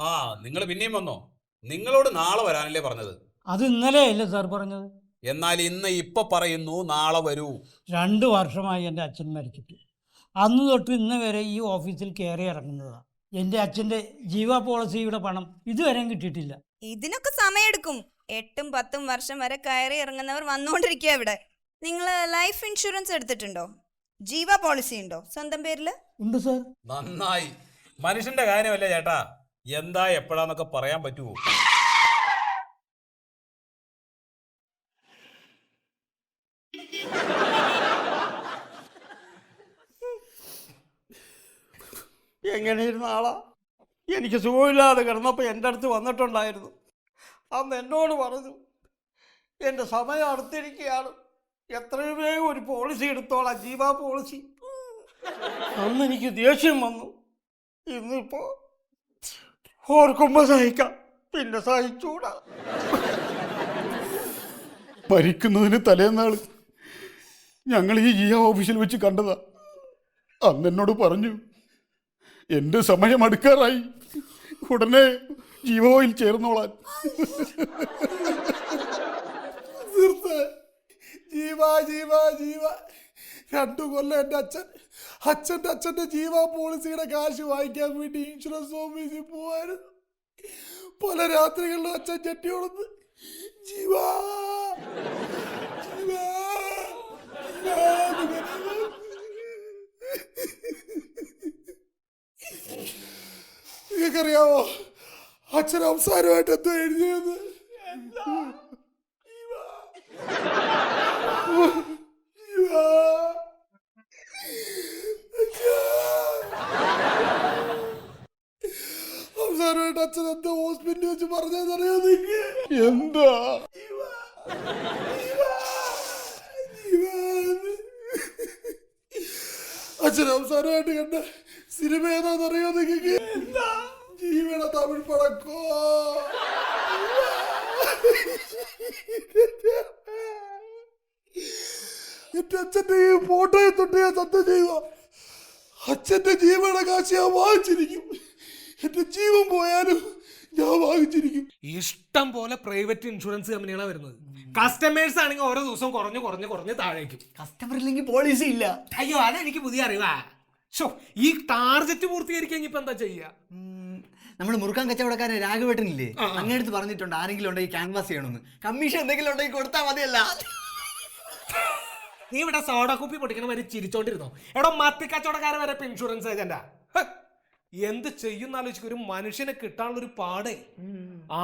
ആ നിങ്ങൾ പിന്നെയും വന്നോ? നിങ്ങളോട് നാളെ വരാനല്ലേ പറഞ്ഞത്? അത് ഇന്നലെയല്ലേ സാർ പറഞ്ഞത്? എന്നാൽ ഇപ്പൊ പറയുന്നു നാളെ വരൂ. 2 വർഷമായി എൻ്റെ അച്ഛൻ മരിച്ചിട്ട്. അന്ന് തൊട്ട് ഇന്ന് വരെ ഈ ഓഫീസിൽ കയറി ഇറങ്ങുന്നതാണ്. എൻ്റെ അച്ഛൻ്റെ ജീവ പോളിസിയുടെ പണം ഇതുവരെയും കിട്ടിയിട്ടില്ല. ഇതിനൊക്കെ സമയമെടുക്കും. 8ഉം 10ഉം വർഷം വരെ കയറി ഇറങ്ങുന്നവർ വന്നുകൊണ്ടിരിക്കുക ഇവിടെ. നിങ്ങൾ ലൈഫ് ഇൻഷുറൻസ് എടുത്തിട്ടുണ്ടോ? ജീവ പോളിസി ഉണ്ടോ സ്വന്തം പേരില്? ഉണ്ട് സാർ. നന്നായി. മനുഷ്യന്റെ കാര്യമല്ലേ ചേട്ടാ, എന്താ എപ്പോഴാന്നൊക്കെ പറയാൻ പറ്റുമോ? എങ്ങനെയിരുന്ന ആളാ? എനിക്ക് സുഖമില്ലാതെ കിടന്നപ്പോൾ എൻ്റെ അടുത്ത് വന്നിട്ടുണ്ടായിരുന്നു. അന്ന് എന്നോട് പറഞ്ഞു, എൻ്റെ സമയം അടുത്തിരിക്കുകയാണ്, എത്രയും വേഗം ഒരു പോളിസി എടുത്തോളാം, ജീവ പോളിസി. അന്ന് എനിക്ക് ദേഷ്യം വന്നു. ഇന്നിപ്പോൾ ഓർക്കുമ്പോൾ സഹിക്കാം, പിന്നെ സഹിച്ചൂടാ. മരിക്കുന്നതിന് തലേന്നാൾ ഞങ്ങൾ ഈ ജിയ ഓഫീസിൽ വെച്ച് കണ്ടതാ. അന്ന് എന്നോട് പറഞ്ഞു, എൻ്റെ സമയം അടുക്കാറായി, ഉടനെ ജീവോയിൽ ചേർന്നോളാൻ. ജീവ ജീവ ജീവ 2 കൊല്ലം എൻ്റെ അച്ഛൻ്റെ ജീവ പോളിസിയുടെ കാശ് വാങ്ങിക്കാൻ വേണ്ടി ഇൻഷുറൻസ് ഓഫീസിൽ പോവായിരുന്നു. പല രാത്രികളിലും അച്ഛൻ ചെട്ടിയോടുന്ന് ജീവ ജീവ നിങ്ങൾക്കറിയാവോ അച്ഛൻ അവസാനമായിട്ട് എന്തോ എഴുതിയത്? അവസാനമായിട്ട് അച്ഛൻ എന്തോ ഹോസ്പിറ്റലിൽ വെച്ച് പറഞ്ഞതെന്നറിയോ നിങ്ങൾക്ക്? എന്താ? അച്ഛൻ അവസാനമായിട്ട് കണ്ട സിനിമ ഏതാണെന്നറിയോ നിങ്ങൾക്ക്? ജീവയുടെ തമിഴ് പടക്കോ. എന്റെ അച്ഛൻ്റെ ഈ ഫോട്ടോയെ തൊട്ട് ഞാൻ സത്യം ചെയ്യുക, അച്ഛൻ്റെ ജീവയുടെ കാശ് ഞാൻ വാങ്ങിച്ചിരിക്കും. എന്റെ ജീവൻ പോയാലും ഞാൻ വാങ്ങിച്ചിരിക്കും. ഇഷ്ടം പോലെ പ്രൈവറ്റ് ഇൻഷുറൻസ് കമ്പനികളാണ് വരുന്നത്. കസ്റ്റമേഴ്സ് ആണെങ്കിൽ ഓരോ ദിവസം കുറഞ്ഞ് താഴേക്കും. കസ്റ്റമർ ഇല്ലെങ്കിൽ പോളിസി ഇല്ല. അയ്യോ, അതെനിക്ക് പുതിയ അറിവാ. ഈ ടാർജറ്റ് പൂർത്തീകരിക്കാൻ ഇപ്പൊ എന്താ ചെയ്യാ? നമ്മൾ മുറുക്കാൻ കച്ചവടക്കാരൻ രാഘവേട്ടനില്ലേ, അങ്ങനെടുത്ത് പറഞ്ഞിട്ടുണ്ട്, ആരെങ്കിലും ഉണ്ടെങ്കിൽ ക്യാൻവാസ് ചെയ്യണമെന്ന്. കമ്മീഷൻ എന്തെങ്കിലും ഉണ്ടെങ്കിൽ കൊടുത്താൽ മതിയല്ല. നീ ഇവിടെ സോഡ കുപ്പി പൊട്ടിക്കണ വരെ ചിരിച്ചോണ്ടിരുന്നോ? എവിടെ മത്തി കച്ചവടക്കാരൻ വരെ ഇപ്പൊ ഇൻഷുറൻസ് ഏജന്റാ. എന്ത് ചെയ്യുന്ന ആലോചിക്കും. ഒരു മനുഷ്യനെ കിട്ടാനുള്ള ഒരു പാടേ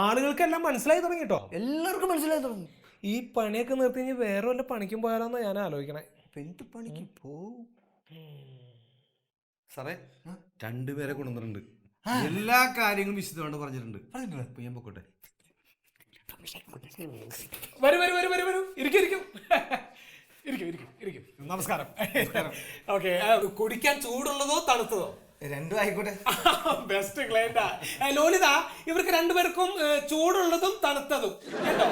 ആളുകൾക്കെല്ലാം മനസ്സിലായി തുടങ്ങിട്ടോ. എല്ലാവർക്കും മനസ്സിലായി തുടങ്ങി. ഈ പണിയൊക്കെ നിർത്തി കഴിഞ്ഞ് വേറെ വല്ല പണിക്കും പോയാലോന്ന് ഞാൻ ആലോചിക്കണേ. എന്ത് പണിക്ക് പോവും സാറേ? 2 പേരെ കൊണ്ടുവന്നിട്ടുണ്ട്. എല്ലാ കാര്യങ്ങളും വിശദമായിട്ട് പറഞ്ഞിട്ടുണ്ട്. അപ്പൊ ഞാൻ പൊക്കോട്ടെ. വരൂ ഇരിക്കും. നമസ്കാരം. ഓക്കെ, കുടിക്കാൻ ചൂടുള്ളതോ തണുത്തതോ? 2 ആയിക്കോട്ടെ. ബെസ്റ്റ് ക്ലയന്റാ ലോലിത. ഇവർക്ക് 2 പേർക്കും ചൂടുള്ളതും തണുത്തതും കേട്ടോ.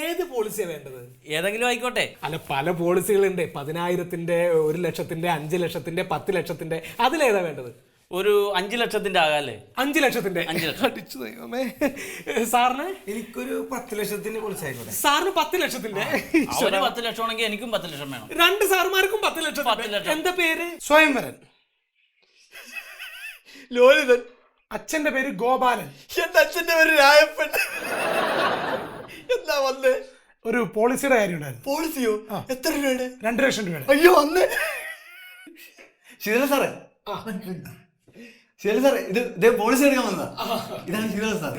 ഏത് പോളിസിയാ വേണ്ടത്? ഏതെങ്കിലും ആയിക്കോട്ടെ. അല്ല, പല പോളിസികളുണ്ട്. 10,000-ന്റെ, 1,00,000-ന്റെ, 5,00,000-ന്റെ, 10,00,000-ന്റെ. അതിലേതാ വേണ്ടത്? ഒരു 5 ലക്ഷത്തിന്റെ ആകാല്ലേ? 5 ലക്ഷത്തിന്റെ. 5 ലക്ഷം. അടിച്ചു ദൈവമേ. സാറിന്? എനിക്കൊരു 10 ലക്ഷത്തിന്റെ പോളിസി ആയിക്കോട്ടെ. സാറിന് 10 ലക്ഷത്തിന്റെ. അവന് 10 ലക്ഷം ആണെങ്കിൽ എനിക്കും 10 ലക്ഷം വേണം. 2 സാറുമാർക്കും 10 ലക്ഷം. 10 ലക്ഷം. എന്താ പേര്? സ്വയംവരൻ. ലോലിതൻ. അച്ഛന്റെ പേര് ഗോപാലൻ. എന്റെ അച്ഛന്റെ പേര് രായപ്പൻ. എന്താ വന്നേ? ഒരു പോളിസിയുടെ കാര്യം ഉണ്ടായിരുന്നു. പോളിസിയോ? എത്ര രൂപയുടെ? 2 ലക്ഷം രൂപയുടെ. അയ്യോ, വന്നേ. ശീതള സാറേ, ശീതള സാറേ, ഇത് പോളിസി എടുക്കാൻ വന്നതാ. ഇതാണ് ശീതള സാർ.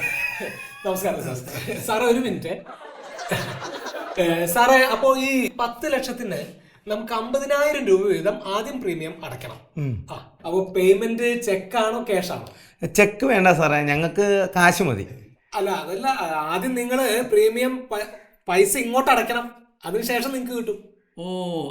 നമസ്കാരം സാറേ. ഒരു മിനിറ്റ് സാറേ. അപ്പോ ഈ 10 ലക്ഷത്തിന് നമുക്ക് 50,000 രൂപ വീതം ആദ്യം പ്രീമിയം അടയ്ക്കണം. അപ്പൊ പേയ്മെന്റ് ചെക്കാണോ ക്യാഷ് ആണോ? ചെക്ക് വേണ്ട സാറേ, ഞങ്ങൾക്ക് കാശ് മതി. അല്ല, അതല്ല. ആദ്യം നിങ്ങള് പ്രീമിയം പൈസ ഇങ്ങോട്ട് അടയ്ക്കണം, അതിനുശേഷം നിങ്ങൾക്ക് കിട്ടും. ഓ,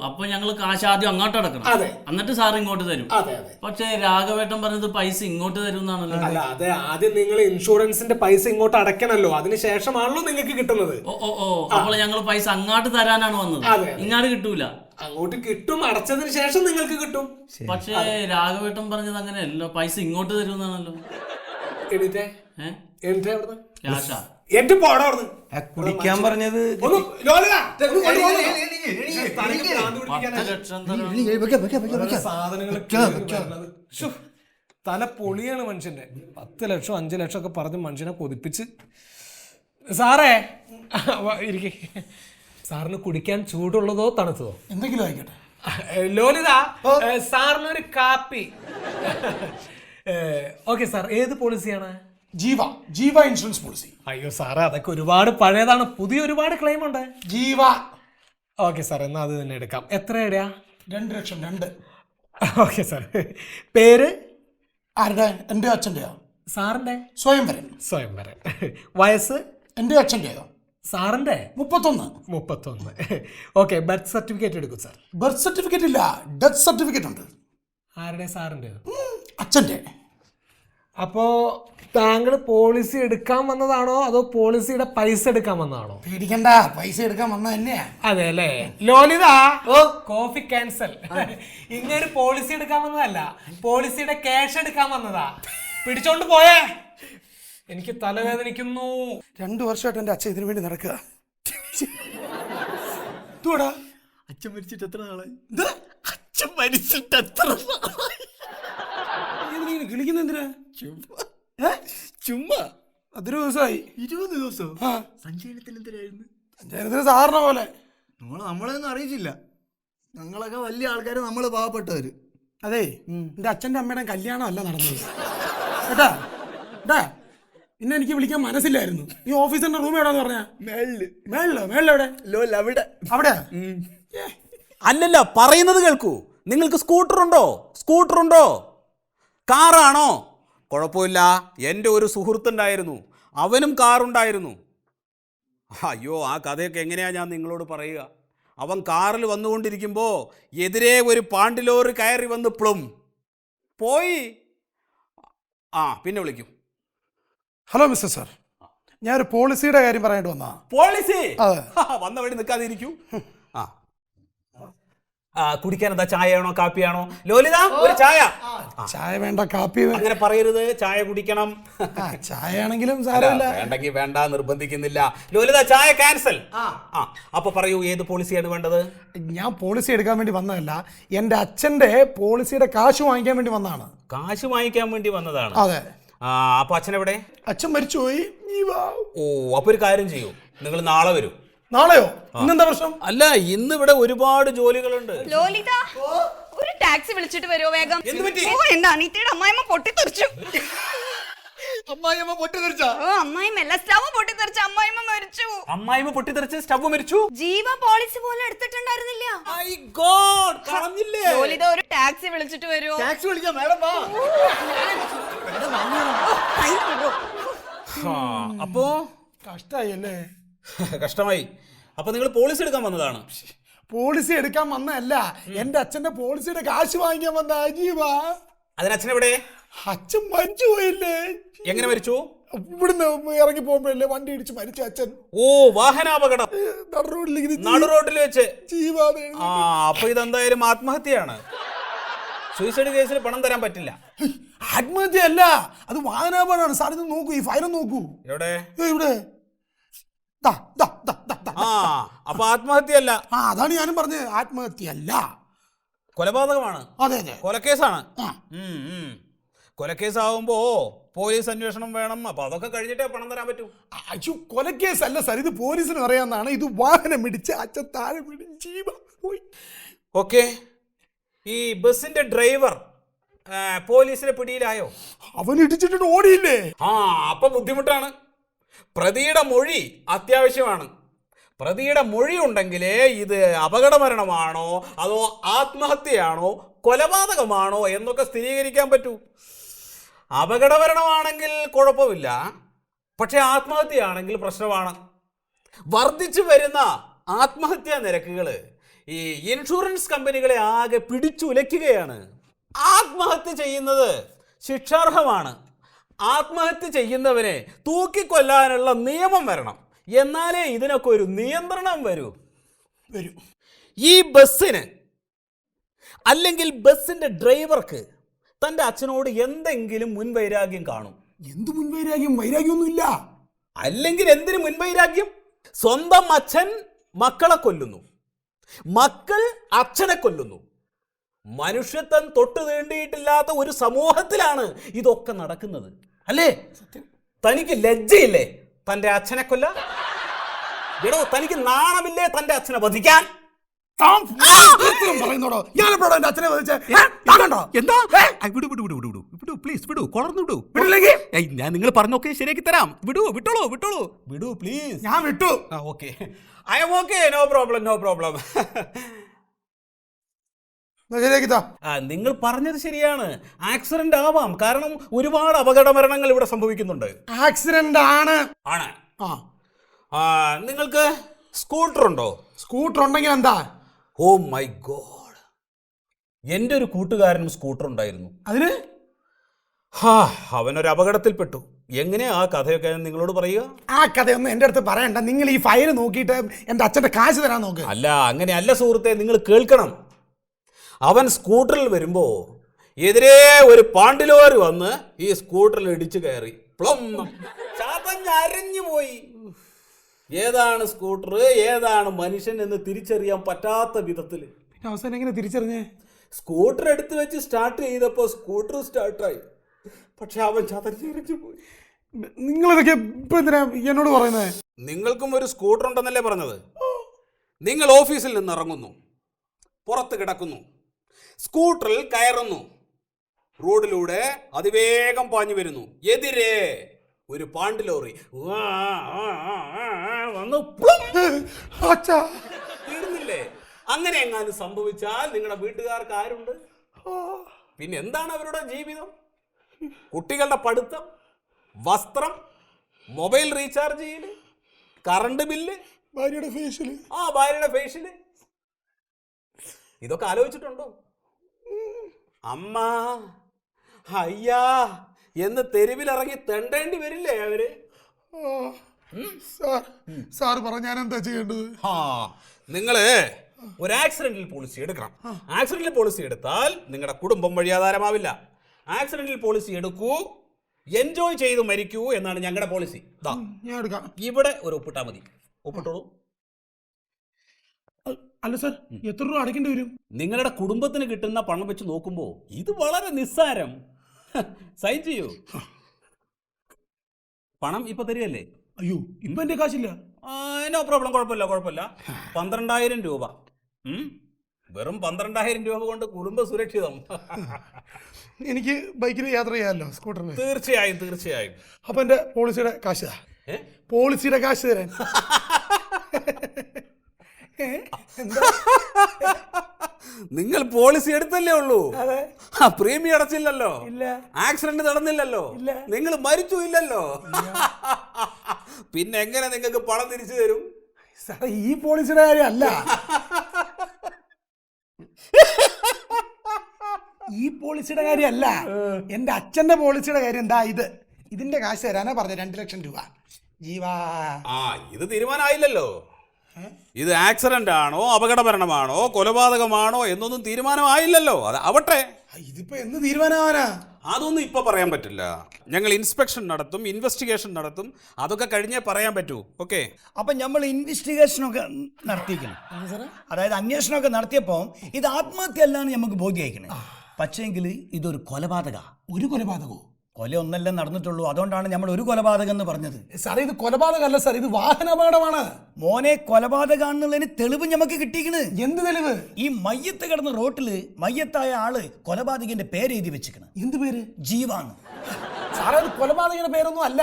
അപ്പൊ ഞങ്ങൾ കാശ് ആദ്യം അങ്ങോട്ട് അടക്കണം, അതെ, എന്നിട്ട് സാർ ഇങ്ങോട്ട് തരും. അതെ അതെ. പക്ഷേ രാഘവേട്ടൻ പറഞ്ഞത് പൈസ ഇങ്ങോട്ട് തരും എന്നാണല്ലോ. അല്ല, അതെ, ആദ്യം നിങ്ങൾ ഇൻഷുറൻസിന്റെ പൈസ ഇങ്ങോട്ട് അടയ്ക്കണല്ലോ, അതിനുശേഷമാണല്ലോ നിങ്ങൾക്ക് കിട്ടുന്നത്. ഓ, അപ്പോൾ ഞങ്ങൾ പൈസ അങ്ങോട്ട് തരാനാണ് വന്നത്, ഇങ്ങോട്ട് കിട്ടൂല. അങ്ങോട്ട് കിട്ടും, അടച്ചതിന് ശേഷം നിങ്ങൾക്ക് കിട്ടും. പക്ഷേ രാഘവേട്ടൻ പറഞ്ഞത് അങ്ങനെയല്ലോ, പൈസ ഇങ്ങോട്ട് തരുമെന്നാണല്ലോ. എണീറ്റേ ഏഹ് എണീറ്റേ അവിടുന്ന്. ക്യാഷാ? എന്റെ പോടാ അവിടുന്ന്. കുടിക്കാൻ പറഞ്ഞത് ഒന്ന് ലോലിത, ഒന്ന് കൊണ്ടുപോ. എണീക്ക്. 10 ലക്ഷം തരാം. ഓരോ സാധനങ്ങള് വരുന്നത്. ശ്ശോ, തല പൊളിയാണ് മനുഷ്യന്റെ. 10 ലക്ഷം 5 ലക്ഷം ഒക്കെ പറഞ്ഞ് മനുഷ്യനെ കൊതിപ്പിച്ച്. സാറേ ഇരിക്കെ. സാറിന് കുടിക്കാൻ ചൂടുള്ളതോ തണുത്തതോ? എന്തെങ്കിലും ആയിക്കോട്ടെ. ലോലിത, സാറിനൊരു കാപ്പി. ഓക്കെ സാർ, ഏത് പോളിസിയാണ്? ജീവ ഇൻഷുറൻസ് പോളിസി. അയ്യോ സാറേ, അതൊക്കെ ഒരുപാട് പഴയതാണ്, പുതിയ ഒരുപാട് ക്ലെയിം ഉണ്ട്. ജീവ. ഓക്കെ സാർ, എന്നാൽ അത് തന്നെ എടുക്കാം. എത്രയുടെയാ? 2 ലക്ഷം. 2. Okay sir. പേര്? ആരുടെ? എൻ്റെ അച്ഛൻ്റെയോ? സാറിന്റെ? സ്വയംവരൻ. സ്വയംവരൻ. വയസ്സ്? എൻ്റെ അച്ഛൻ്റെയോ? സാറിന്റെ? 31. 31. ഓക്കെ, ബർത്ത് സർട്ടിഫിക്കറ്റ് എടുക്കും സാർ. ബർത്ത് സർട്ടിഫിക്കറ്റ് ഇല്ല, ഡെത്ത് സർട്ടിഫിക്കറ്റ് ഉണ്ട്. ആരുടെ? സാറിന്റെ? അച്ഛൻ്റെ. അപ്പോ താങ്കൾ പോളിസി എടുക്കാൻ വന്നതാണോ അതോ പോളിസിയുടെ പൈസ എടുക്കാൻ വന്നതാണോ? പേടിക്കണ്ട, പൈസ എടുക്കാൻ വന്ന തന്നെയാ. അതെ അല്ലേ. Lolitha, coffee cancel. ഇങ്ങനെ പോളിസി എടുക്കാൻ വന്നതല്ല, പോളിസിയുടെ ക്യാഷ് എടുക്കാൻ വന്നതാ. പിടിച്ചോണ്ട് പോയേ, എനിക്ക് തലവേദനിക്കുന്നു. 2 വർഷമായിട്ട് എൻ്റെ അച്ഛൻ ഇതിനു വേണ്ടി നടക്കുക. തൂടാ, അച്ഛൻ മരിച്ചിട്ട് എത്ര നാളായി? അച്ഛൻ മരിച്ചിട്ട് എത്ര കിളിക്കുന്ന എന്തിനാ? ചുമ്മാ 10 ദിവസമായി. 20 ദിവസം. ആ, സഞ്ചയനത്തിന് എന്തിനായിരുന്നു? സഞ്ചാരത്തിന് സാറിനെ പോലെ. നമ്മളെയൊന്നും അറിയിച്ചില്ല. ഞങ്ങളൊക്കെ വലിയ ആൾക്കാർ, നമ്മൾ പാവപ്പെട്ടവര്. അതെ, എൻ്റെ അച്ഛൻ്റെ അമ്മയുടെ കല്യാണം അല്ല നടന്നത് കേട്ടാ. പിന്നെ എനിക്ക് വിളിക്കാൻ മനസ്സില്ലായിരുന്നു. ഈ ഓഫീസറിന്റെ റൂം എവിടെയാന്ന് പറഞ്ഞാ? മേളിലെവിടെ? അവിടെ. അല്ലല്ല, പറയുന്നത് കേൾക്കൂ. നിങ്ങൾക്ക് സ്കൂട്ടറുണ്ടോ? കാറാണോ? കുഴപ്പമില്ല, എൻ്റെ ഒരു സുഹൃത്തുണ്ടായിരുന്നു, അവനും കാറുണ്ടായിരുന്നു. അയ്യോ, ആ കഥയൊക്കെ എങ്ങനെയാണ് ഞാൻ നിങ്ങളോട് പറയുക. അവൻ കാറിൽ വന്നുകൊണ്ടിരിക്കുമ്പോൾ എതിരെ ഒരു പാണ്ടിലോറി കയറി വന്ന് പ്ലും പോയി. പിന്നെ വിളിക്കും. ഹലോ മിസ്റ്റർ സാർ, ഞാനൊരു പോളിസിയുടെ കാര്യം പറയാനായിട്ട് വന്നാ. പോളിസി? വന്ന വഴി നിൽക്കാതിരിക്കൂ. കുടിക്കാൻ എന്താ, ചായയാണോ കാപ്പിയാണോ? ലോലിത, ഒരു ചായ. ചായ വേണ്ട, കാപ്പി. അങ്ങനെ പറയരുത്, ചായ കുടിക്കണം. ചായ ആണെങ്കിലും സാരമില്ല. വേണ്ടെങ്കിൽ വേണ്ട, നിർബന്ധിക്കുന്നില്ല. ലോലിത, ചായ ക്യാൻസൽ. അപ്പൊ പറയൂ, ഏത് പോളിസിയാണ് വേണ്ടത്? ഞാൻ പോളിസി എടുക്കാൻ വേണ്ടി വന്നതല്ല, എൻ്റെ അച്ഛൻ്റെ പോളിസിയുടെ കാശ് വാങ്ങിക്കാൻ വേണ്ടി വന്നതാണ്. കാശ് വാങ്ങിക്കാൻ വേണ്ടി വന്നതാണ്? അതെ. അപ്പൊ അച്ഛൻ എവിടെ? അച്ഛൻ മരിച്ചുപോയി. ഓ, അപ്പൊ ഒരു കാര്യം ചെയ്യൂ, നിങ്ങൾ നാളെ വരൂ. നാളെയോ? ഇന്നെന്താ പ്രശ്നം? അല്ല, ഇന്ന് ഇവിടെ ഒരുപാട് ജോലികളുണ്ട്. ലോലിത, ഒരു ടാക്സി വിളിച്ചിട്ട് വരുമോ വേഗം? എന്ത് പറ്റി? ഓ, എന്റെ അനിയത്തിയുടെ അമ്മായിമ്മ പൊട്ടിത്തെറിച്ചു. അമ്മായിയമ്മ പൊട്ടിത്തെറിച്ച? ഓ, അമ്മായിമ്മ സ്റ്റവ് പൊട്ടിത്തെറിച്ച അമ്മായിമ്മ മരിച്ചു. അമ്മായിമ്മ പൊട്ടിത്തെറിച്ച് സ്റ്റവ് മരിച്ചു? ജീവ പോളിസി പോലെ എടുത്തിട്ടുണ്ടായിരുന്നില്ല. മൈ ഗോഡ്, കളഞ്ഞില്ലേ? ലോലിത, ഒരു ടാക്സി വിളിച്ചിട്ട് വരുമോ? ടാക്സി വിളിക്കാം മാഡം, വാ. അപ്പോ കഷ്ടായി അല്ലേ? കഷ്ടമായി. അപ്പൊ നിങ്ങൾ പോളിസി എടുക്കാൻ വന്നതാണ്? പോളിസി എടുക്കാൻ വന്നതല്ല, എൻ്റെ അച്ഛൻ്റെ പോളിസിയുടെ കാശ് വാങ്ങിക്കാൻ വന്ന. ജീവാ, അതിനച്ഛനെവിടെ? അച്ഛൻ മരിച്ചു പോയില്ലേ? എങ്ങനെ മരിച്ചു? ഇവിടുന്ന് ഇറങ്ങി പോകുമ്പോഴല്ലേ വണ്ടി ഇടിച്ച് മരിച്ചു അച്ഛൻ. ഓ, വാഹനാപകടം. നടു റോഡിൽ വെച്ച്. അപ്പൊ ഇതെന്തായാലും ആത്മഹത്യയാണ്. സൂയിസൈഡ് കേസിൽ പണം തരാൻ പറ്റില്ല. ആത്മഹത്യയല്ല, അത് വാഹനാപകടമാണ്. സാർ ഇത് നോക്കൂ, ഈ ഫയൽ നോക്കൂ. എവിടെ? ഇവിടെ. അപ്പൊ ആത്മഹത്യയല്ല. അതാണ് ഞാനും പറഞ്ഞത്, ആത്മഹത്യയല്ല, കൊലപാതകമാണ്. അതെ അതെ, കൊലക്കേസാണ്. കൊലക്കേസാവുമ്പോ പോലീസ് അന്വേഷണം വേണം. അപ്പൊ അതൊക്കെ കഴിഞ്ഞിട്ടേ പണം തരാൻ പറ്റൂ. അയ്യോ, കൊലക്കേസല്ല സാർ, ഇത് പോലീസിന് അറിയാവുന്നതാണ്. ഇത് വാഹനം ഇടിച്ച് അച്ഛൻ താഴെ പോയി. ഓക്കെ, ഈ ബസിന്റെ ഡ്രൈവർ പോലീസിന്റെ പിടിയിലായോ? അവൻ ഇടിച്ചിട്ട് ഓടിയില്ലേ? അപ്പൊ ബുദ്ധിമുട്ടാണ്. പ്രതിയുടെ മൊഴി അത്യാവശ്യമാണ്. പ്രതിയുടെ മൊഴി ഉണ്ടെങ്കിലേ ഇത് അപകടമരണമാണോ അതോ ആത്മഹത്യയാണോ കൊലപാതകമാണോ എന്നൊക്കെ സ്ഥിരീകരിക്കാൻ പറ്റൂ. അപകടമരണമാണെങ്കിൽ കുഴപ്പമില്ല, പക്ഷേ ആത്മഹത്യയാണെങ്കിൽ പ്രശ്നമാണ്. വർദ്ധിച്ചു വരുന്ന ആത്മഹത്യാ നിരക്കുകൾ ഈ ഇൻഷുറൻസ് കമ്പനികളെ ആകെ പിടിച്ചുലയ്ക്കുകയാണ്. ആത്മഹത്യ ചെയ്യുന്നത് ശിക്ഷാർഹമാണ്. ആത്മഹത്യ ചെയ്യുന്നവനെ തൂക്കിക്കൊല്ലാനുള്ള നിയമം വരണം. എന്നാലേ ഇതിനൊക്കെ ഒരു നിയന്ത്രണം വരൂ. ഈ ബസ്സിന് അല്ലെങ്കിൽ ബസ്സിന്റെ ഡ്രൈവർക്ക് തൻ്റെ അച്ഛനോട് എന്തെങ്കിലും മുൻവൈരാഗ്യം കാണും. എന്ത് മുൻവൈരാഗ്യം? വൈരാഗ്യമൊന്നുമില്ല. അല്ലെങ്കിൽ എന്തിനു മുൻവൈരാഗ്യം? സ്വന്തം അച്ഛൻ മക്കളെ കൊല്ലുന്നു, മക്കൾ അച്ഛനെ കൊല്ലുന്നു. മനുഷ്യത്വം തൊട്ട് തീണ്ടിയിട്ടില്ലാത്ത ഒരു സമൂഹത്തിലാണ് ഇതൊക്കെ നടക്കുന്നത് അല്ലേ? തനിക്ക് ലജ്ജയില്ലേ തൻ്റെ അച്ഛനെ കൊല്ല? എടോ, തനിക്ക് നാണമില്ലേ തൻ്റെ അച്ഛനെ വധിക്കാൻ? പറയുന്നോടോ ഞാനെപ്പോഴോ എന്റെ അച്ഛനെ വധിച്ചേ? എന്താ? പ്ലീസ് വിടൂ, കൊളർന്നു വിടൂ. ഞാൻ നിങ്ങൾ പറഞ്ഞൊക്കെ ശരിയാക്കി തരാം. വിടൂ പ്ലീസ്. ഞാൻ വിട്ടു. Okay, I am okay, no problem. ശരിയാക്കിത്താ. നിങ്ങൾ പറഞ്ഞത് ശരിയാണ്, ആക്സിഡന്റ് ആവാം. കാരണം ഒരുപാട് അപകട മരണങ്ങൾ ഇവിടെ സംഭവിക്കുന്നുണ്ട്. ആക്സിഡന്റ് ആണ്. നിങ്ങൾക്ക് സ്കൂട്ടർ ഉണ്ടോ? സ്കൂട്ടർ ഉണ്ടെങ്കിൽ എന്താ? ഓ മൈ ഗോഡ്, എൻ്റെ ഒരു കൂട്ടുകാരനും സ്കൂട്ടർ ഉണ്ടായിരുന്നു. അതിന് അവനൊരു അപകടത്തിൽപ്പെട്ടു. എങ്ങനെയാ ആ കഥയൊക്കെ നിങ്ങളോട് പറയുക? ആ കഥയൊന്നും എൻ്റെ അടുത്ത് പറയണ്ട. നിങ്ങൾ ഈ ഫയൽ നോക്കിയിട്ട് എൻ്റെ അച്ഛൻ്റെ കാശ് തരാൻ നോക്ക്. അല്ല, അങ്ങനെയല്ല സുഹൃത്തെ, നിങ്ങൾ കേൾക്കണം. അവൻ സ്കൂട്ടറിൽ വരുമ്പോൾ എതിരെ ഒരു പാണ്ടിലോറി വന്ന് ഈ സ്കൂട്ടറിൽ ഇടിച്ചു കയറി ചതഞ്ഞരഞ്ഞു പോയി. ഏതാണ് സ്കൂട്ടർ, ഏതാണ് മനുഷ്യൻ എന്ന് തിരിച്ചറിയാൻ പറ്റാത്ത വിധത്തിൽ. അവസാനം എങ്ങനെ തിരിച്ചറിഞ്ഞേ? സ്കൂട്ടർ എടുത്തു വെച്ച് സ്റ്റാർട്ട് ചെയ്തപ്പോൾ സ്കൂട്ടർ സ്റ്റാർട്ടായി, പക്ഷെ അവൻ ചതഞ്ഞരഞ്ഞു പോയി. നിങ്ങളിതൊക്കെ ഇപ്പൊ എന്തിനാ എന്നോട് പറയുന്നത്? നിങ്ങൾക്കും ഒരു സ്കൂട്ടർ ഉണ്ടെന്നല്ലേ പറഞ്ഞത്? നിങ്ങൾ ഓഫീസിൽ നിന്ന് ഇറങ്ങുന്നു, പുറത്ത് കിടക്കുന്നു, സ്കൂട്ടറിൽ കയറുന്നു, റോഡിലൂടെ അതിവേഗം പാഞ്ഞു വരുന്നു, എതിരെ ഒരു പാണ്ടി ലോറി വന്ന് തീർന്നില്ലേ? അങ്ങനെ എങ്ങാനും സംഭവിച്ചാൽ നിങ്ങളുടെ വീട്ടുകാർക്ക് ആരുണ്ട്? പിന്നെ എന്താണ് അവരുടെ ജീവിതം? കുട്ടികളുടെ പഠിത്തം, വസ്ത്രം, മൊബൈൽ റീചാർജ് ചെയ്യല്, കറണ്ട് ബില്ല്, ഭാര്യയുടെ ഫേഷ്യല്. ഭാര്യയുടെ ഫേഷ്യല്. ഇതൊക്കെ ആലോചിച്ചിട്ടുണ്ടോ? അമ്മ അയ്യാ എന്ന് തെരുവിലിറങ്ങി തെണ്ടേണ്ടി വരില്ലേ അവര്? സാർ പറഞ്ഞ ഞാൻ എന്താ ചെയ്യേണ്ടത്? നിങ്ങള് ഒരു ആക്സിഡന്റൽ പോളിസി എടുക്കണം. ആക്സിഡന്റൽ പോളിസി എടുത്താൽ നിങ്ങളുടെ കുടുംബം വഴിയാധാരമാവില്ല. ആക്സിഡന്റൽ പോളിസി എടുക്കൂ, എൻജോയ് ചെയ്ത് മരിക്കൂ എന്നാണ് ഞങ്ങളുടെ പോളിസി. ഞാൻ എടുക്കാം. ഇവിടെ ഒരു ഒപ്പിട്ടാ മതി. ഒപ്പിട്ടോളൂ. അല്ല സാർ, എത്ര രൂപ അടയ്ക്കേണ്ടി വരും? നിങ്ങളുടെ കുടുംബത്തിന് കിട്ടുന്ന പണം വെച്ച് നോക്കുമ്പോൾ ഇത് വളരെ നിസ്സാരം. സൈൻ ചെയ്യൂ. പണം ഇപ്പൊ തരികയല്ലേ? അയ്യോ, ഇപ്പൊ എന്റെ കാശില്ല. നോ പ്രോബ്ലം, കുഴപ്പമില്ല. 12,000 രൂപ. വെറും 12,000 രൂപ കൊണ്ട് കുടുംബ സുരക്ഷിതം. എനിക്ക് ബൈക്കിൽ യാത്ര ചെയ്യാമല്ലോ, സ്കൂട്ടറിന്. തീർച്ചയായും. അപ്പൊ എന്റെ പോളിസിയുടെ കാശ് പോളിസിയുടെ കാശ് തരാൻ. നിങ്ങൾ പോളിസി എടുത്തല്ലേ ഉള്ളൂ, പ്രീമിയം അടച്ചില്ലല്ലോ, ആക്സിഡന്റ് നടന്നില്ലല്ലോ, നിങ്ങൾ മരിച്ചു ഇല്ലല്ലോ. പിന്നെ എങ്ങനെ നിങ്ങൾക്ക് പണം തിരിച്ചു തരും? സാറേ, ഈ പോളിസിയുടെ കാര്യം അല്ല, ഈ പോളിസിയുടെ കാര്യമല്ല, എന്റെ അച്ഛന്റെ പോളിസിയുടെ കാര്യം. എന്താ ഇതിന്റെ കാശ് തരാനാ പറഞ്ഞത്, 2 ലക്ഷം രൂപ. ജീവാ, ഇത് തീരുമാനമായില്ലല്ലോ. ഇത് ആക്സിഡന്റ് ആണോ, അപകട മരണമാണോ, കൊലപാതകമാണോ എന്നൊന്നും തീരുമാനമായില്ലല്ലോ. അത് ആവട്ടെ. ഇതിപ്പോ എന്ന് തീരുമാനമാനാ? അതൊന്നും ഇപ്പൊ പറയാൻ പറ്റില്ല. ഞങ്ങൾ ഇൻസ്പെക്ഷൻ നടത്തും, ഇൻവെസ്റ്റിഗേഷൻ നടത്തും. അതൊക്കെ കഴിഞ്ഞേ പറയാൻ പറ്റൂ. ഓക്കെ? അപ്പം നമ്മൾ ഇൻവെസ്റ്റിഗേഷനൊക്കെ നടത്തിയിരിക്കണം. അതായത് അന്വേഷണമൊക്കെ നടത്തിയപ്പോൾ ഇത് ആത്മഹത്യ അല്ലാന്ന് നമുക്ക് ബോധ്യമായിക്കണേ. പക്ഷേങ്കിൽ ഇതൊരു കൊലപാതക. ഒരു കൊലപാതകോ? കൊല ഒന്നല്ലേ നടന്നിട്ടുള്ളൂ, അതുകൊണ്ടാണ് നമ്മൾ ഒരു കൊലപാതകം എന്ന് പറഞ്ഞത്. സാറേ, ഇത് കൊലപാതകമല്ല സാർ, ഇത് വാഹനാപകടമാണ്. മോനെ, കൊലപാതകമാണെന്നുള്ളതിന് തെളിവ് നമുക്ക് കിട്ടിയിരിക്കണ്. എന്ത് തെളിവ്? ഈ മയ്യത്ത് കിടന്ന റോട്ടില് മയ്യത്തായ ആള് കൊലപാതകന്റെ പേര് എഴുതി വെച്ചിരിക്കണം. എന്ത് പേര്? ജീവാന്ന്. സാറേ, അത് കൊലപാതകയുടെ പേരൊന്നും അല്ല.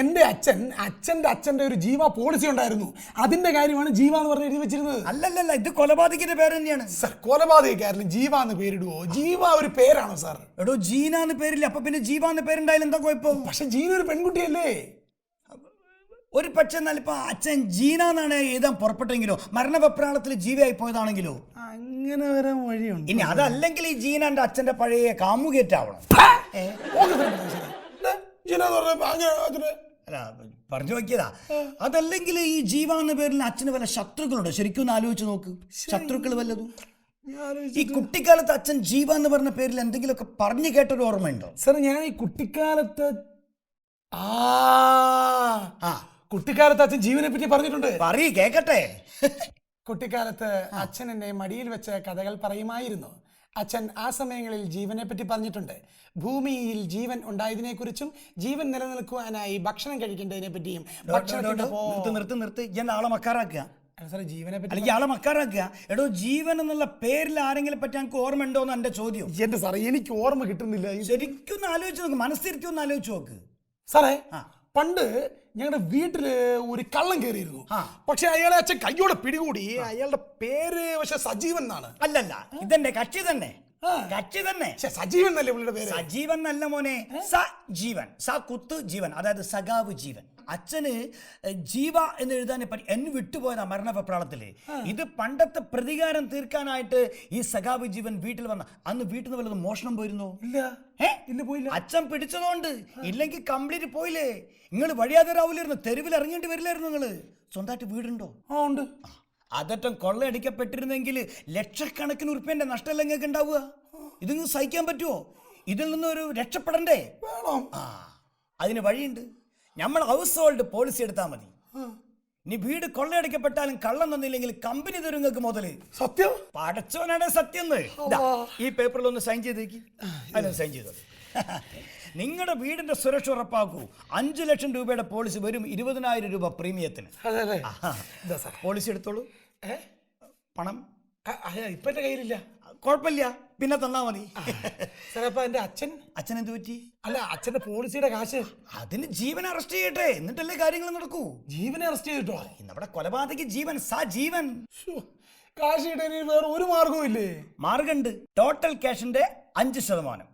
എന്റെ അച്ഛന്റെ ഒരു ജീവ പോളിസി ഉണ്ടായിരുന്നു, അതിന്റെ കാര്യമാണ് ജീവ എന്ന് പറഞ്ഞ് എഴുതി വെച്ചിരുന്നത്. അല്ലല്ല, ഇത് കൊലപാതകന്റെ പേര് തന്നെയാണ് സാർ. കൊലപാതകക്കാരന് ജീവ എന്ന് പേരിടുവോ? ജീവ ഒരു പേരാണോ സാർ? എടോ, ജീനാന്ന് പേരില്ല, അപ്പൊ പിന്നെ ജീവ എന്ന് പേരുണ്ടായാലും എന്താ കുഴപ്പം? പക്ഷെ ജീന ഒരു പെൺകുട്ടിയല്ലേ? ഒരു പക്ഷെ എന്നാൽ ഇപ്പൊ അച്ഛൻ ജീനാന്നാണ് എഴുതാൻ പുറപ്പെട്ടെങ്കിലോ, മരണവെപ്രാളത്തിൽ ജീവയായി പോയതാണെങ്കിലോ? അങ്ങനെ വരാൻ വഴിയുണ്ട്. ഇനി അതല്ലെങ്കിൽ ഈ ജീനാന്റെ അച്ഛന്റെ പഴയ കാമുകേറ്റാവണം. അല്ല, പറഞ്ഞു നോക്കിയതാ. അതല്ലെങ്കിൽ ഈ ജീവ എന്ന പേരിൽ അച്ഛന് വല്ല ശത്രുക്കളുണ്ടോ? ശരിക്കും ഒന്ന് ആലോചിച്ച് നോക്ക്. ശത്രുക്കൾ വല്ലതും? ഈ കുട്ടിക്കാലത്ത് അച്ഛൻ ജീവ എന്ന് പറഞ്ഞ പേരിൽ എന്തെങ്കിലുമൊക്കെ പറഞ്ഞു കേട്ടൊരു ഓർമ്മയുണ്ടോ? സാർ ഞാൻ ഈ കുട്ടിക്കാലത്ത് കുട്ടിക്കാലത്ത് അച്ഛൻ ജീവനെ പറ്റി പറഞ്ഞിട്ടുണ്ട്. പറയ് കേക്കട്ടെ. കുട്ടിക്കാലത്ത് അച്ഛൻ എന്നെ മടിയിൽ വെച്ച് കഥകൾ പറയുമായിരുന്നു. അച്ഛൻ ആ സമയങ്ങളിൽ ജീവനെ പറ്റി പറഞ്ഞിട്ടുണ്ട്. ഭൂമിയിൽ ജീവൻ ഉണ്ടായതിനെ കുറിച്ചും ജീവൻ നിലനിൽക്കുവാനായി ഭക്ഷണം കഴിക്കേണ്ടതിനെ പറ്റിയും നിർത്ത് ഞാൻ ആളെ മക്കാറാക്കുക. സാറേ ജീവനെ പറ്റി അല്ലെങ്കിൽ ആളെ മക്കാറാക്കുക. എടോ ജീവൻ എന്നുള്ള പേരിൽ ആരെങ്കിലും പറ്റി എനിക്ക് ഓർമ്മ ഉണ്ടോ എന്ന് എന്റെ ചോദ്യം. എന്റെ സാറേ എനിക്ക് ഓർമ്മ കിട്ടുന്നില്ല. ശരിക്കും ഒന്ന് ആലോചിച്ച് നോക്ക്, മനസ്സിരുത്തി ഒന്ന് ആലോചിച്ച് നോക്ക്. സാറേ പണ്ട് ഞങ്ങളുടെ വീട്ടില് ഒരു കള്ളൻ കയറിയിരുന്നു. പക്ഷെ അയാളെ അച്ഛൻ കയ്യോടെ പിടികൂടി. അയാളുടെ പേര് പക്ഷെ സജീവൻ എന്നാണ്. അല്ലല്ല, ഇതെന്നെ കക്ഷി തന്നെ. കക്ഷി തന്നെ. സജീവൻ എന്നല്ലേ പുള്ളിയുടെ പേര്? സജീവൻ അല്ല മോനെ, സജീവൻ. സ കുത്ത് ജീവൻ, അതായത് സഖാവ് ജീവൻ. അച്ഛന് ജീവ എന്ന് എഴുതാൻ എന്ന് വിട്ടുപോയതാ മരണപ്രാളത്തില്. ഇത് പണ്ടത്തെ പ്രതികാരം തീർക്കാനായിട്ട് ഈ സഖാവ് ജീവൻ വീട്ടിൽ വന്ന അന്ന് വീട്ടിൽ നിന്ന് വല്ലതും മോഷണം പോയിരുന്നോ? ഇല്ല പോയില്ല. അച്ഛൻ പിടിച്ചതുകൊണ്ട്. ഇല്ലെങ്കിൽ കംപ്ലീറ്റ് പോയില്ലേ. നിങ്ങൾ വഴിയാതെ രാവിലായിരുന്നു, തെരുവിൽ ഇറങ്ങേണ്ടി വരില്ലായിരുന്നു. നിങ്ങള് സ്വന്തമായിട്ട് വീടുണ്ടോ? ഉണ്ട്. അതറ്റം കൊള്ളയടിക്കപ്പെട്ടിരുന്നെങ്കിൽ ലക്ഷക്കണക്കിന് ഉറുപ്പ്യന്റെ നഷ്ടമല്ല നിങ്ങൾക്ക് ഉണ്ടാവുക. ഇത് നിങ്ങൾക്ക് സഹിക്കാൻ പറ്റുമോ? ഇതിൽ നിന്നൊരു രക്ഷപ്പെടണ്ടേ? അതിന് വഴിയുണ്ട്. നമ്മൾ ഹൗസ് ഹോൾഡ് പോളിസി എടുത്താൽ മതി. നീ വീട് കൊള്ളയടിക്കപ്പെട്ടാലും കള്ളം തന്നില്ലെങ്കിൽ കമ്പനി തരും നിങ്ങൾക്ക് മുതല്. സത്യം? പടച്ചോനാണ് സത്യം. ഈ പേപ്പറിൽ ഒന്ന് സൈൻ ചെയ്തേക്ക്. അതിനൊന്ന് സൈൻ ചെയ്തോ. നിങ്ങളുടെ വീടിന്റെ സുരക്ഷ ഉറപ്പാക്കൂ. 5 ലക്ഷം രൂപയുടെ പോളിസി വരും, 20,000 രൂപ പ്രീമിയത്തിന്. പോളിസി എടുത്തോളൂ. പണം ഇപ്പൊ എന്റെ കയ്യിലില്ല. കുഴപ്പമില്ല, പിന്നെ തന്നാ മതി. സാറേ എന്റെ അച്ഛൻ എന്ത് പറ്റി? അല്ല അച്ഛന്റെ പോളിസിയുടെ കാശ്. അതിന് ജീവൻ അറസ്റ്റ് ചെയ്യട്ടെ, എന്നിട്ടല്ലേ കാര്യങ്ങൾ നടക്കൂ. ജീവനെ അറസ്റ്റ് ചെയ്തിട്ടോ? നമ്മുടെ കൊലപാതക ജീവൻ ജീവൻ. കാശ് കിട്ടാൻ വേറെ ഒരു മാർഗവും ഇല്ലേ? മാർഗമുണ്ട്. ടോട്ടൽ ക്യാഷിന്റെ 5%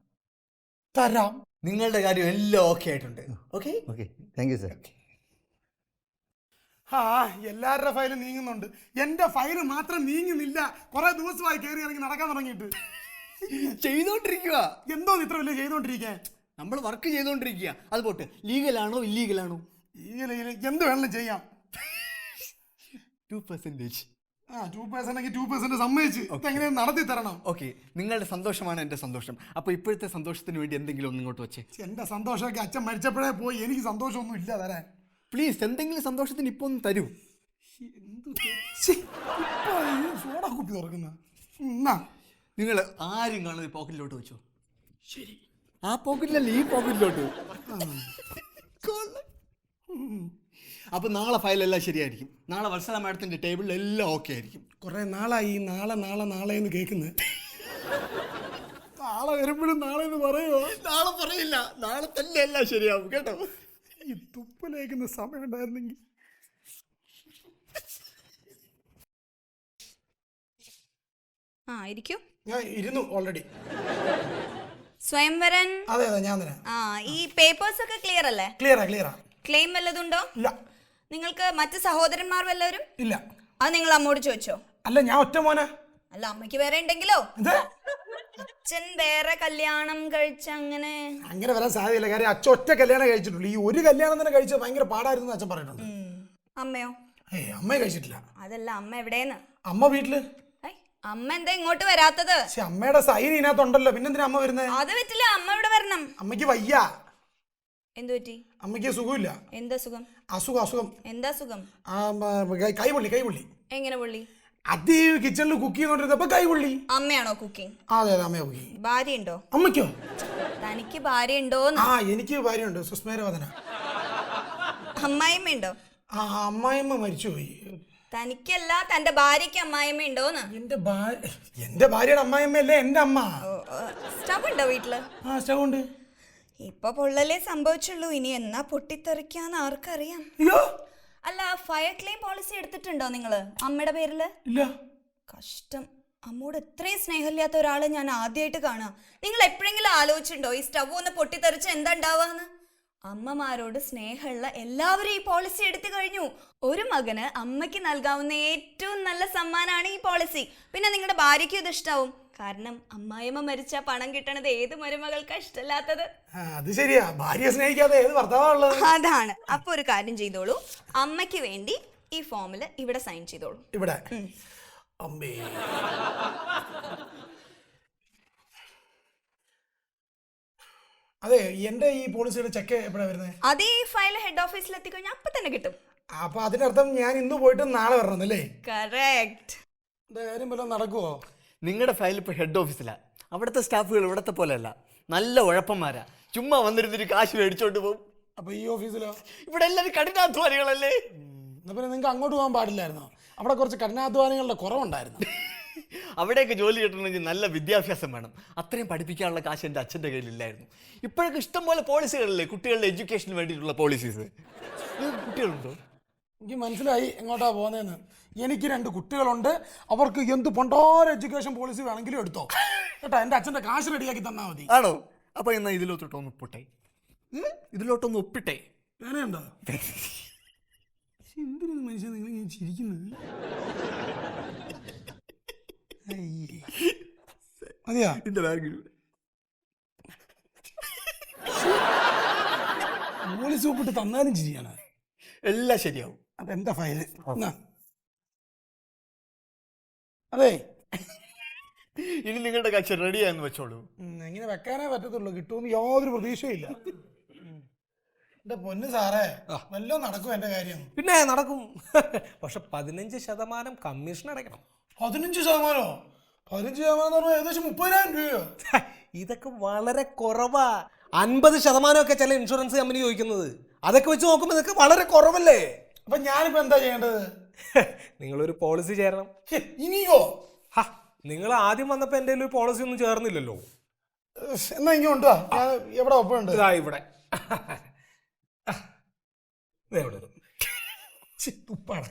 തരാം. നിങ്ങളുടെ കാര്യം എല്ലാം ഓക്കെ ആയിട്ടുണ്ട്. Okay thank you sir. എല്ലാവരുടെ ഫയലും നീങ്ങുന്നുണ്ട്, എന്റെ ഫയല് മാത്രം നീങ്ങുന്നില്ല. കുറെ ദിവസമായി കയറി ഇറങ്ങി നടക്കാൻ തുടങ്ങിയിട്ട്. ചെയ്തോണ്ടിരിക്കുക. എന്തോ ഇത്ര വലിയ ചെയ്തോണ്ടിരിക്കാൻ? നമ്മൾ വർക്ക് ചെയ്തോണ്ടിരിക്കുക. അത് പോട്ടെ, ലീഗലാണോ ഇല്ലീഗലാണോ? എന്ത് വേണമെങ്കിലും ചെയ്യാം. 2%. 2% സമ്മതിച്ച് എങ്ങനെ നടത്തി തരണം. ഓക്കെ, നിങ്ങളുടെ സന്തോഷമാണ് എന്റെ സന്തോഷം. അപ്പൊ ഇപ്പോഴത്തെ സന്തോഷത്തിന് വേണ്ടി എന്തെങ്കിലും ഒന്ന് ഇങ്ങോട്ട് വെച്ചേ. എന്റെ സന്തോഷമൊക്കെ അച്ഛൻ മരിച്ചപ്പോഴേ പോയി. എനിക്ക് സന്തോഷമൊന്നും ഇല്ല തരാൻ. പ്ലീസ് എന്തെങ്കിലും സന്തോഷത്തിന് ഇപ്പൊ ഒന്ന് തരൂ. സോഡ കുപ്പി തുറക്കുന്ന നിങ്ങൾ ആരും കാണുന്നത് പോക്കറ്റിലോട്ട് വെച്ചോ. ശരി, ആ പോക്കറ്റിലല്ല ഈ പോക്കറ്റിലോട്ട്. അപ്പൊ നാളെ ഫയലെല്ലാം ശരിയായിരിക്കും. നാളെ വത്സല മാഡത്തിന്റെ ടേബിളിൽ എല്ലാം ഓക്കെ ആയിരിക്കും. കുറെ നാളായി നാളെ നാളെ നാളെ എന്ന് കേൾക്കുന്നത്. നാളെ വരുമ്പോഴും നാളെ എന്ന് പറയുമോ? നാളെ പറയില്ല, നാളെ തന്നെ എല്ലാം ശരിയാവും കേട്ടോ. ഈ തുപ്പലേക്കുന്ന സമയം ഉണ്ടായിരുന്നെങ്കിൽ. ഇരിക്കൂ. ഞാൻ ഇരുന്നു ഓൾറെഡി. സ്വയംവരൻ. അതെ ഞാൻ തന്നെ. ഈ പേപ്പേഴ്സ് ഒക്കെ ക്ലിയർ അല്ലേ? ക്ലിയറാ. ക്ലെയിം വല്ലതുണ്ടോ? ഇല്ല. നിങ്ങൾക്ക് മറ്റു സഹോദരന്മാർ വല്ലവരും? ഇല്ല. അത് നിങ്ങൾ അമ്മോട് ചോദിച്ചോ? അല്ല, ഞാൻ ഒറ്റ മോനാ. അല്ല, അമ്മയ്ക്ക് വേറെ ഉണ്ടെങ്കിലോ? അച്ഛൻ വേറെ കല്യാണം കഴിച്ച അങ്ങനെ വരാൻ സാധ്യതയില്ല. കാര്യം അച്ഛൻ ഒറ്റ കല്യാണം കഴിച്ചിട്ടുള്ളൂ. ഈ ഒരു കല്യാണം തന്നെ കഴിച്ചത് ഭയങ്കര പാടായിരുന്നു അച്ഛൻ പറഞ്ഞിട്ടുണ്ട്. അമ്മയോ? അമ്മയെ കഴിച്ചിട്ടില്ല. അതല്ല, അമ്മ എവിടെയെന്ന്? അമ്മ വീട്ടില്. അമ്മ എന്താ ഇങ്ങോട്ട് വരാത്തത്? അമ്മയുടെ സൈൻ ഇതിനകത്തുണ്ടല്ലോ, പിന്നെന്തിനാ അമ്മ വരുന്നത്? അത് പറ്റില്ല, അമ്മ ഇവിടെ വരണം. അമ്മയ്ക്ക് വയ്യ. എന്തു പറ്റി? അമ്മയ്ക്ക് സുഖമില്ല. എന്താ സുഖം? അസുഖം. എന്താ സുഖം? കൈപൊള്ളി. എങ്ങനെ പൊള്ളി? അത് കിച്ചണിൽ കുക്ക് ചെയ്തോണ്ടിരുന്നപ്പോ കൈപൊള്ളി. അമ്മയാണോ കുക്കിംഗ്? അതെ, അമ്മയാ കുക്കിംഗ്. ഭാര്യ ഉണ്ടോ? അമ്മയ്ക്കോ? തനിക്ക് ഭാര്യ ഉണ്ടോ? എനിക്ക് ഭാര്യയുണ്ട്, സുസ്മേരവദന. അമ്മായിമ്മ ഉണ്ടോ? അമ്മായിമ്മ മരിച്ചുപോയി. തനിക്കല്ല, തന്റെ ഭാര്യക്ക് അമ്മായിമ്മ ഉണ്ടോന്ന്? എന്റെ ഭാര്യയുടെ അമ്മായിമ്മയല്ലേ എന്റെ അമ്മ. സ്റ്റവ് ഉണ്ടോ വീട്ടില്? സ്റ്റവ് ഉണ്ട്. ഇപ്പൊ പൊള്ളലേ സംഭവിച്ചുള്ളൂ, ഇനി എന്നാ പൊട്ടിത്തെറിക്കാന്ന് ആർക്കറിയാം. അല്ല, ഫയർ ക്ലെയിം പോളിസി എടുത്തിട്ടുണ്ടോ നിങ്ങള് അമ്മയുടെ പേരില്? ഇല്ല. കഷ്ടം. അമ്മോട് ഇത്രയും സ്നേഹമില്ലാത്ത ഒരാളെ ഞാൻ ആദ്യമായിട്ട് കാണാം. നിങ്ങൾ എപ്പോഴെങ്കിലും ആലോചിച്ചിട്ടുണ്ടോ ഈ സ്റ്റവ് ഒന്ന് പൊട്ടിത്തെറിച്ച് എന്താ ഉണ്ടാവാന്ന്? അമ്മമാരോട് സ്നേഹമുള്ള എല്ലാവരും ഈ പോളിസി എടുത്തു കഴിഞ്ഞു. ഒരു മകന് അമ്മയ്ക്ക് നൽകാവുന്ന ഏറ്റവും നല്ല സമ്മാനമാണ് ഈ പോളിസി. പിന്നെ നിങ്ങളുടെ ഭാര്യയ്ക്കും ഇത് ഇഷ്ടാവും. കാരണം അമ്മായിമ്മ മരിച്ച പണം കിട്ടണത് ഏത് മരുമകൾക്കാ ഇഷ്ടമല്ലാത്തത്? അത് ശരിയാ, ഭാര്യ സ്നേഹിക്കാതെ ഏത് ഭർത്താവുള്ളത്? അതാണ്. അപ്പൊ ഒരു കാര്യം ചെയ്തോളൂ, അമ്മയ്ക്ക് വേണ്ടി ഈ ഫോമില് ഇവിടെ സൈൻ ചെയ്തോളൂ. ഇവിടെ അമ്മേ. അതെ, എന്റെ ഈ പോളിസിയുടെ ചെക്ക് എപ്പോഴാണ് വരുന്നത്? അത് ഈ ഫയൽ ഹെഡ് ഓഫീസിൽ എത്തിക്കഴിഞ്ഞാൽ അപ്പൊ തന്നെ കിട്ടും. അപ്പൊ അതിനർത്ഥം ഞാൻ ഇന്ന് പോയിട്ട് നാളെ വരണമെന്നല്ലേ? കറക്റ്റ്. കാര്യം വല്ലതും നടക്കുവോ? നിങ്ങളുടെ ഫയൽ ഇപ്പോൾ ഹെഡ് ഓഫീസിലാണ്. അവിടുത്തെ സ്റ്റാഫുകൾ ഇവിടുത്തെ പോലെയല്ല, നല്ല ഉഴപ്പന്മാരാ. ചുമ്മാ വന്നിരുന്നൊരു കാശ് മേടിച്ചോണ്ട് പോകും. അപ്പൊ ഈ ഓഫീസിലോ? ഇവിടെ എല്ലാവരും കഠിനാധ്വാനികളല്ലേ. എന്നാ പിന്നെ നിങ്ങൾക്ക് അങ്ങോട്ട് പോകാൻ പാടില്ലായിരുന്നോ? അവിടെ കുറച്ച് കഠിനാധ്വാനികളുടെ കുറവുണ്ടായിരുന്നു. അവിടെയൊക്കെ ജോലി കിട്ടണമെങ്കിൽ നല്ല വിദ്യാഭ്യാസം വേണം. അത്രയും പഠിപ്പിക്കാനുള്ള കാശ് എൻ്റെ അച്ഛൻ്റെ കയ്യിലില്ലായിരുന്നു. ഇപ്പോഴൊക്കെ ഇഷ്ടംപോലെ പോളിസികളില്ലേ, കുട്ടികളുടെ എഡ്യൂക്കേഷന് വേണ്ടിയിട്ടുള്ള പോളിസീസ്. കുട്ടികളുണ്ടോ? എനിക്ക് മനസ്സിലായി എങ്ങോട്ടാ പോകുന്നതെന്ന്. എനിക്ക് 2 കുട്ടികളുണ്ട്. അവർക്ക് എന്ത് പണ്ടാര എഡ്യൂക്കേഷൻ പോളിസി വേണമെങ്കിലും എടുത്തോ കേട്ടോ. എൻ്റെ അച്ഛൻ്റെ കാശ് റെഡിയാക്കി തന്നാൽ മതി. ആണോ? അപ്പൊ എന്നാ ഇതിലോട്ടൊന്ന് ഒപ്പിട്ടെ. ഇതിലോട്ടൊന്ന് ഒപ്പിട്ടെ. ഞാനുണ്ടോ? എന്തിനാ മനുഷ്യൻ നിങ്ങൾ ഇങ്ങനെ ചിരിക്കുന്നത്? മതിയാ? എന്റെ ബാഗിൽ പോളിസി ഒപ്പിട്ട് തന്നാലും ചിരിയാണ്. എല്ലാം ശരിയാവും. അപ്പൊ എന്താ ഫയല്? അതെ, ഇനി നിങ്ങളുടെ കാശ് റെഡിയാന്ന് വെച്ചോളൂ. എങ്ങനെ വെക്കാനേ പറ്റത്തുള്ളൂ. കിട്ടുമെന്ന് യാതൊരു പ്രതീക്ഷയില്ല. എന്റെ പൊന്ന് സാറേ, വല്ലതും നടക്കും എന്റെ കാര്യം? പിന്നെ നടക്കും. പക്ഷെ 15% കമ്മീഷൻ അടയ്ക്കണം. 15%? 15% എന്ന് പറഞ്ഞാൽ ഏകദേശം 30,000 രൂപയോ? ഇതൊക്കെ വളരെ കുറവാ. 50% ചില ഇൻഷുറൻസ് കമ്പനി ചോദിക്കുന്നത്. അതൊക്കെ വെച്ച് നോക്കുമ്പോൾ ഇതൊക്കെ വളരെ കുറവല്ലേ? അപ്പൊ ഞാനിപ്പോ എന്താ ചെയ്യേണ്ടത്? നിങ്ങളൊരു പോളിസി ചേരണം. ഇനിയോ? നിങ്ങൾ ആദ്യം വന്നപ്പോ എൻ്റെ ഒരു പോളിസി ഒന്നും ചേർന്നില്ലല്ലോ. എന്നാ ഇങ്ങോട്ട് വാ. ഞാൻ എവിടെ ഒപ്പമുണ്ട്? ഇതാ ഇവിടെ. തുപ്പാണ്.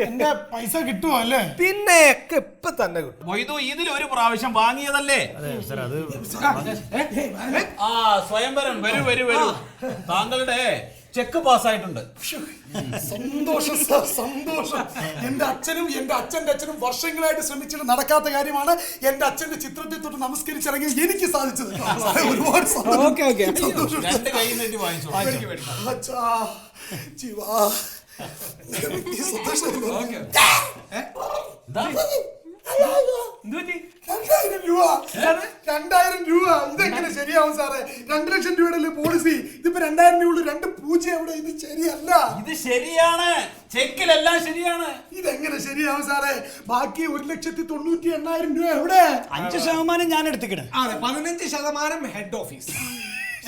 എന്റെ പൈസ കിട്ടുമോ അല്ലേ? പിന്നെ ഒക്കെ ഇപ്പൊ തന്നെ കിട്ടും. മൊയ്തു ഇതിലൊരു പ്രാവശ്യം വാങ്ങിയതല്ലേ? ആ സ്വയംവരം വരൂ വരൂ വരൂ. താങ്കളുടെ ചെക്ക് പാസ്സായിട്ടുണ്ട്. സന്തോഷം സാർ, സന്തോഷം. എന്റെ അച്ഛനും എന്റെ അച്ഛന്റെ അച്ഛനും വർഷങ്ങളായിട്ട് ശ്രമിച്ചിട്ട് നടക്കാത്ത കാര്യമാണ് എന്റെ അച്ഛന്റെ ചിത്രത്തിൽ തൊട്ട് നമസ്കരിച്ചിറങ്ങി എനിക്ക് സാധിച്ചത്. ഒരുപാട് സന്തോഷം. രണ്ട് കൈ നീട്ടി വാങ്ങിച്ചു. അച്ഛാ, ജീവാ, സന്തോഷം. 2000 രൂപ. 2000 രൂപ. ഇതെങ്ങനെ ശരിയാവും സാറേ? 2 ലക്ഷം രൂപയുടെ പോളിസി. ഇതിപ്പോ 2000 രൂപ 2 പൂജ്യം എവിടെ? ഇത് ശരിയല്ല. ഇത് ശരിയാണ്, ചെക്കിലെല്ലാം ശരിയാണ്. ഇതെങ്ങനെ ശരിയാവും സാറേ? ബാക്കി 1,98,000 രൂപ എവിടെ? 5% ഞാൻ എടുത്തിക്കണേ. അതെ, 15% ഹെഡ് ഓഫീസ്.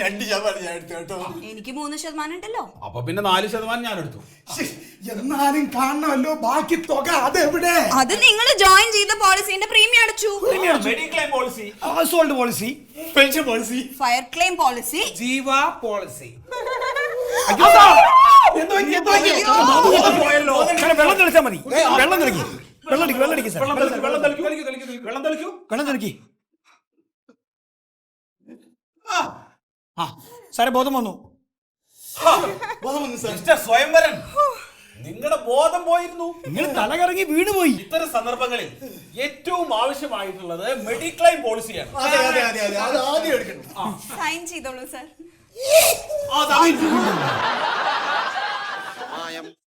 2% ഞാൻ എടുത്തു കേട്ടോ. എനിക്ക് 3% ഉണ്ടല്ലോ. അപ്പൊ പിന്നെ 4% ഞാൻ എടുത്തു. എന്നാലും കാണണമല്ലോ ബാക്കി തുക. അതെവിടെ? അത് നിങ്ങൾ ജോയിൻ ചെയ്ത പോളിസിന്റെ പ്രീമിയം അടച്ചു. Mediclaim policy, house hold policy, pension policy, fire claim policy, ജീവ പോളിസി. വെള്ളം തെളിച്ചാൽ മതി. വെള്ളം തെളിക്കും, വെള്ളം അടിക്കും, വെള്ളം അടിക്കും സാർ. വെള്ളം തെളിക്കി. ആ സാറേ, ബോധം വന്നു. മിസ്റ്റർ സ്വയംവരൻ, നിങ്ങളുടെ ബോധം പോയിരുന്നു. നിങ്ങൾ തലകറങ്ങി വീണുപോയി. ഇത്തരം സന്ദർഭങ്ങളിൽ ഏറ്റവും ആവശ്യമായിട്ടുള്ളത് മെഡിക്ലെയിം പോളിസിയാണ്. അത് ആദ്യം എടുക്കണം. സൈൻ ചെയ്തോളൂ സാർ.